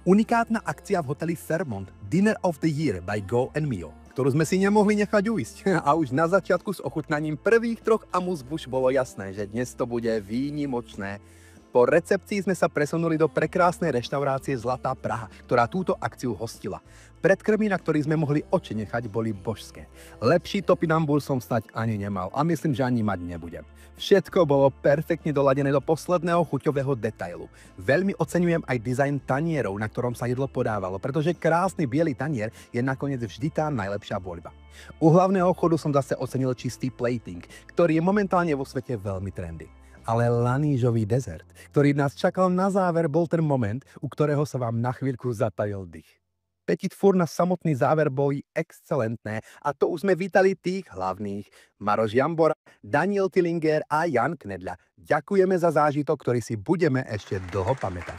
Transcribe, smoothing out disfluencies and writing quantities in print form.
Unikátna akcia v hoteli Fairmont Dinner of the Year by Go and Mio, ktorú sme si nemohli nechať uísť. A už na začiatku s ochutnaním prvých troch amuse-bouche bolo jasné, že dnes to bude výnimočné. Po recepcii sme sa presunuli do prekrásnej reštaurácie Zlatá Praha, ktorá túto akciu hostila. Predkrmy, na ktorých sme mohli oči nechať, boli božské. Lepší topinambur som snať ani nemal a myslím, že ani mať nebudem. Všetko bolo perfektne doladené do posledného chuťového detailu. Veľmi oceňujem aj dizajn tanierov, na ktorom sa jedlo podávalo, pretože krásny biely tanier je nakoniec vždy tá najlepšia voľba. U hlavného chodu som zase ocenil čistý plating, ktorý je momentálne vo svete veľmi trendy. Ale lanížový dezert, ktorý nás čakal na záver, bol ten moment, u ktorého sa vám na chvíľku zatajil dých. Petit four na samotný záver boli excelentné a to už sme vítali tých hlavných. Maroš Jambora, Daniel Tillinger a Jan Knedľa. Ďakujeme za zážitok, ktorý si budeme ešte dlho pamätať.